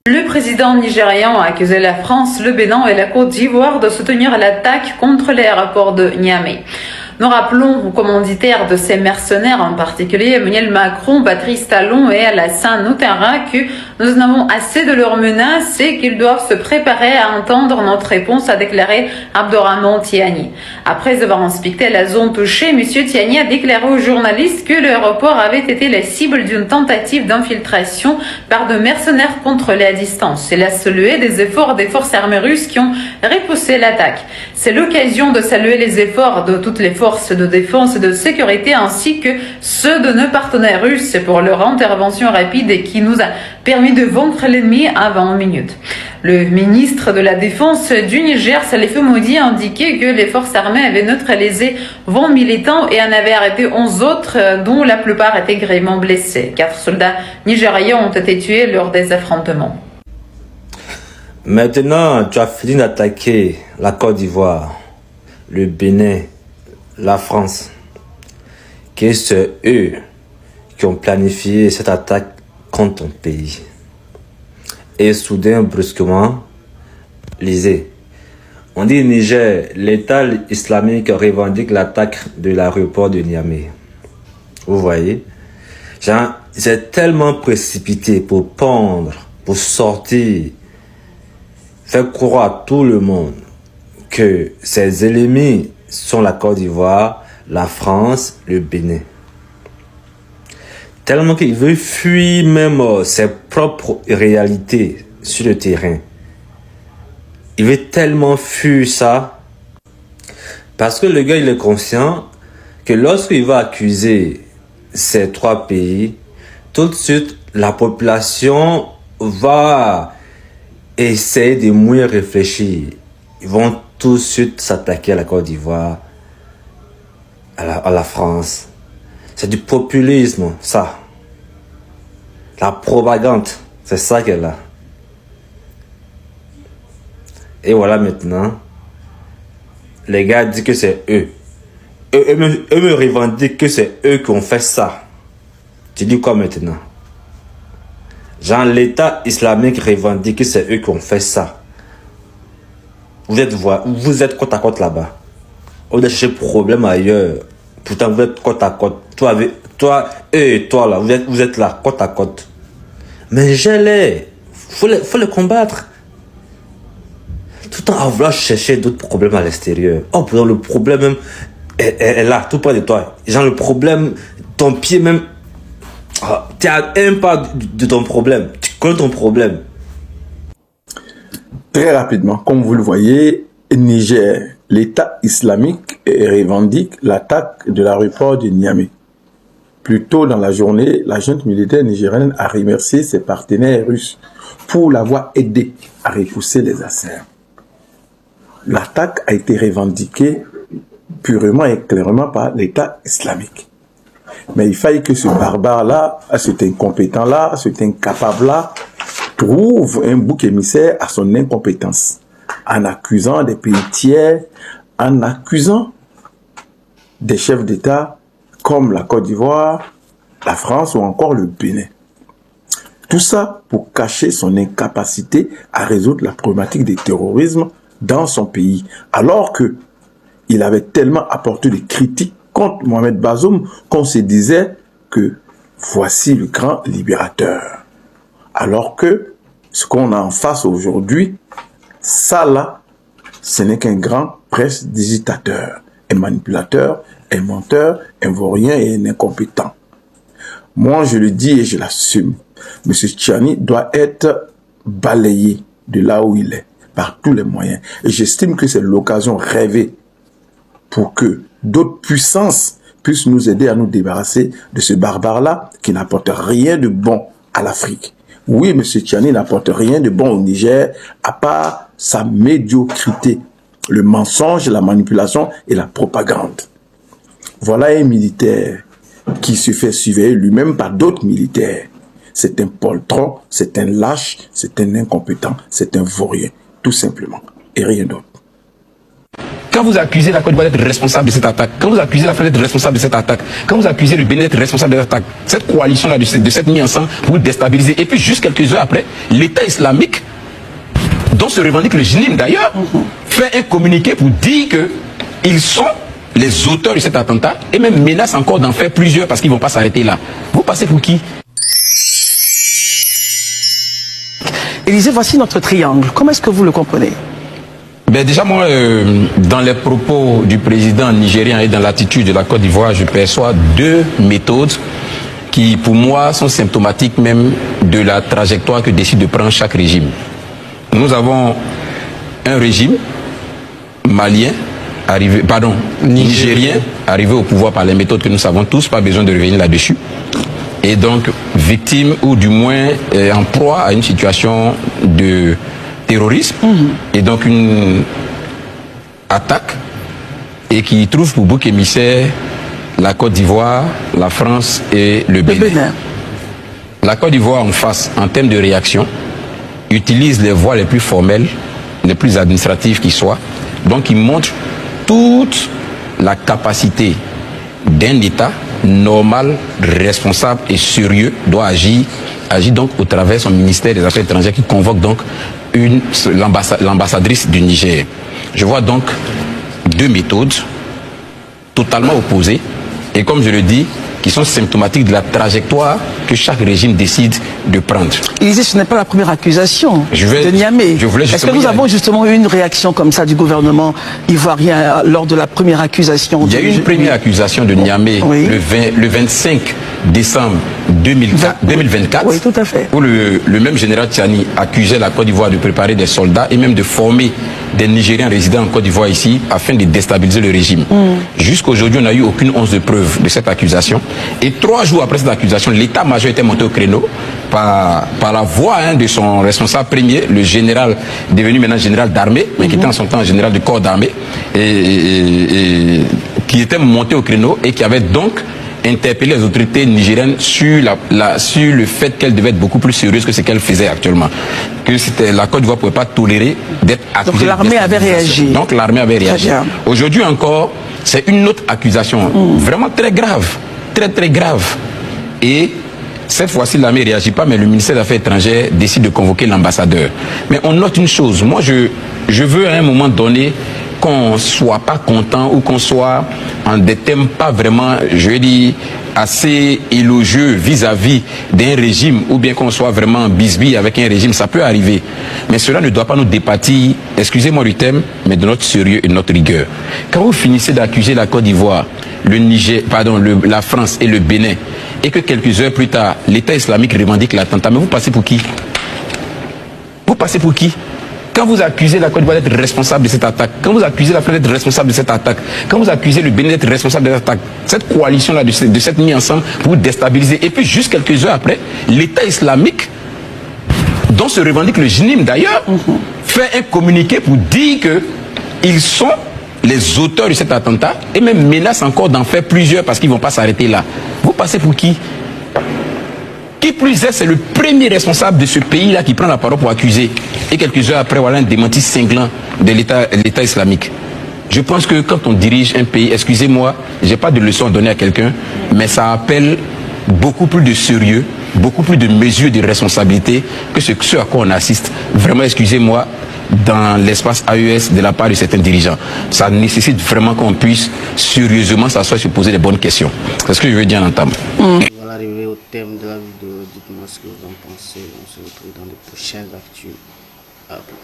Le président nigérian a accusé la France, le Bénin et la Côte d'Ivoire de soutenir l'attaque contre l'aéroport de Niamey. Nous rappelons aux commanditaires de ces mercenaires, en particulier Emmanuel Macron, Patrice Talon et Alassane Ouattara, que nous en avons assez de leurs menaces et qu'ils doivent se préparer à entendre notre réponse, a déclaré Abdourahmane Tiani. Après avoir inspecté la zone touchée, M. Tiani a déclaré aux journalistes que l'aéroport avait été la cible d'une tentative d'infiltration par de mercenaires contrôlés à distance. Il a salué des efforts des forces armées russes qui ont repoussé l'attaque. C'est l'occasion de saluer les efforts de toutes les forces de défense et de sécurité ainsi que ceux de nos partenaires russes pour leur intervention rapide et qui nous a permis de vaincre l'ennemi à 20 minutes. Le ministre de la Défense du Niger, Salif Moudi, a indiqué que les forces armées avaient neutralisé 20 militants et en avaient arrêté 11 autres, dont la plupart étaient grièvement blessés. 4 soldats nigériens ont été tués lors des affrontements. Maintenant, tu as fini d'attaquer la Côte d'Ivoire, le Bénin, la France, que c'est eux qui ont planifié cette attaque contre ton pays. Et soudain, brusquement, lisez. On dit Niger, l'État islamique revendique l'attaque de l'aéroport de Niamey. Vous voyez? C'est tellement précipité pour pondre, pour sortir, faire croire à tout le monde que ses ennemis sont la Côte d'Ivoire, la France, le Bénin. Tellement qu'il veut fuir même ses propres réalités sur le terrain. Il veut tellement fuir ça parce que le gars il est conscient que lorsqu'il va accuser ces 3 pays, tout de suite la population va essayer de moins réfléchir. Ils vont tout de suite s'attaquer à la Côte d'Ivoire, à la France. C'est du populisme, ça. La propagande, c'est ça qu'elle a. Et voilà maintenant, les gars disent que c'est eux. Eux me revendiquent que c'est eux qui ont fait ça. Tu dis quoi maintenant? Genre, l'État islamique revendique que c'est eux qui ont fait ça. Vous êtes côte à côte là-bas. Vous êtes chercher problème ailleurs. Pourtant, vous êtes côte à côte. Toi et toi là, vous êtes là, côte à côte. Mais gênez-les. Faut les combattre. Tout en vouloir chercher d'autres problèmes à l'extérieur. Oh, pourtant, le problème même est là, tout près de toi. Genre, le problème, ton pied même. Tu as un pas de ton problème. Tu connais ton problème. Très rapidement, comme vous le voyez, Niger, l'État islamique revendique l'attaque de l'aéroport de Niamey. Plus tôt dans la journée, la junte militaire nigérienne a remercié ses partenaires russes pour l'avoir aidé à repousser les assaillants. L'attaque a été revendiquée purement et clairement par l'État islamique. Mais il fallait que ce barbare-là, cet incompétent-là, cet incapable-là, trouve un bouc émissaire à son incompétence, en accusant des pays tiers, en accusant des chefs d'État comme la Côte d'Ivoire, la France ou encore le Bénin. Tout ça pour cacher son incapacité à résoudre la problématique du terrorisme dans son pays, alors que il avait tellement apporté des critiques contre Mohamed Bazoum qu'on se disait que voici le grand libérateur. Alors que ce qu'on a en face aujourd'hui, ça là, ce n'est qu'un grand prestidigitateur, un manipulateur, un menteur, un vaurien et un incompétent. Moi, je le dis et je l'assume. M. Tiani doit être balayé de là où il est, par tous les moyens. Et j'estime que c'est l'occasion rêvée pour que d'autres puissances puissent nous aider à nous débarrasser de ce barbare-là qui n'apporte rien de bon à l'Afrique. Oui, M. Tiani n'apporte rien de bon au Niger, à part sa médiocrité, le mensonge, la manipulation et la propagande. Voilà un militaire qui se fait surveiller lui-même par d'autres militaires. C'est un poltron, c'est un lâche, c'est un incompétent, c'est un vaurien, tout simplement, et rien d'autre. quand vous accusez la Côte d'Ivoire d'être responsable de cette attaque, quand vous accusez la France d'être responsable de cette attaque, quand vous accusez le Bénin d'être responsable de cette attaque, cette coalition-là, de cette mise ensemble pour déstabiliser, et puis juste quelques heures après, l'État islamique, dont se revendique le JNIM d'ailleurs, fait un communiqué pour dire qu'ils sont les auteurs de cet attentat et même menace encore d'en faire plusieurs parce qu'ils ne vont pas s'arrêter là. Vous passez pour qui? Élisée, voici notre triangle. Comment est-ce que vous le comprenez? Ben déjà, moi, dans les propos du président nigérien et dans l'attitude de la Côte d'Ivoire, je perçois deux méthodes qui, pour moi, sont symptomatiques même de la trajectoire que décide de prendre chaque régime. Nous avons un régime malien, nigérien, arrivé au pouvoir par les méthodes que nous savons tous, pas besoin de revenir là-dessus, et donc victime ou du moins en proie à une situation de terrorisme, et donc une attaque, et qui trouve pour bouc émissaire la Côte d'Ivoire, la France et le Bénin. La Côte d'Ivoire en face, en termes de réaction, utilise les voies les plus formelles, les plus administratives qui soient, donc il montre toute la capacité d'un État normal, responsable et sérieux doit agir donc au travers de son ministère des Affaires étrangères qui convoque donc l'ambassadrice du Niger. Je vois donc deux méthodes totalement opposées et comme je le dis, qui sont symptomatiques de la trajectoire que chaque régime décide de prendre. Élisée, ce n'est pas la première accusation de Niamey. Est-ce que nous avons justement eu une réaction comme ça du gouvernement ivoirien lors de la première accusation? Il y a eu une première accusation de Niamey le 25 décembre 2024, oui, tout à fait, où le même général Tchani accusait la Côte d'Ivoire de préparer des soldats et même de former des Nigériens résidant en Côte d'Ivoire ici afin de déstabiliser le régime. Jusqu'à aujourd'hui, on n'a eu aucune once de preuve de cette accusation. Et 3 jours après cette accusation, l'état-major était monté au créneau par la voix de son responsable premier, le général, devenu maintenant général d'armée, mais qui était en son temps général du corps d'armée, et qui était monté au créneau et qui avait donc interpeller les autorités nigériennes sur le fait qu'elles devaient être beaucoup plus sérieuses que ce qu'elles faisaient actuellement. Que la Côte d'Ivoire ne pouvait pas tolérer d'être accusée. Donc l'armée avait réagi. Donc l'armée avait réagi. Aujourd'hui encore, c'est une autre accusation vraiment très grave. Très très grave. Et cette fois-ci, l'armée ne réagit pas, mais le ministère des Affaires étrangères décide de convoquer l'ambassadeur. Mais on note une chose. Moi, je veux à un moment donné qu'on ne soit pas content ou qu'on soit en des thèmes pas vraiment, je veux dire, assez élogieux vis-à-vis d'un régime ou bien qu'on soit vraiment en bisbille avec un régime, ça peut arriver. Mais cela ne doit pas nous départir, excusez-moi du thème, mais de notre sérieux et de notre rigueur. Quand vous finissez d'accuser la Côte d'Ivoire, le Niger, la France et le Bénin, et que quelques heures plus tard, l'État islamique revendique l'attentat, mais vous passez pour qui? Vous passez pour qui? Quand vous accusez la Côte d'Ivoire d'être responsable de cette attaque, quand vous accusez la France d'être responsable de cette attaque, quand vous accusez le Bénin d'être responsable de cette attaque, cette coalition-là, de cette mise ensemble pour déstabiliser, et puis juste quelques heures après, l'État islamique, dont se revendique le JNIM d'ailleurs, fait un communiqué pour dire qu'ils sont les auteurs de cet attentat et même menace encore d'en faire plusieurs parce qu'ils ne vont pas s'arrêter là. Vous passez pour qui? Qui plus est, c'est le premier responsable de ce pays-là qui prend la parole pour accuser. Et quelques heures après, voilà un démenti cinglant de l'État islamique. Je pense que quand on dirige un pays, excusez-moi, je n'ai pas de leçon à donner à quelqu'un, mais ça appelle beaucoup plus de sérieux, beaucoup plus de mesures de responsabilité que ce à quoi on assiste. Vraiment, excusez-moi, dans l'espace AES de la part de certains dirigeants. Ça nécessite vraiment qu'on puisse sérieusement s'asseoir et se poser les bonnes questions. C'est ce que je veux dire en entame. Voilà, arrivé au terme de la vidéo. Dites-moi ce que vous en pensez. On se retrouve dans de prochaines actus. À plus.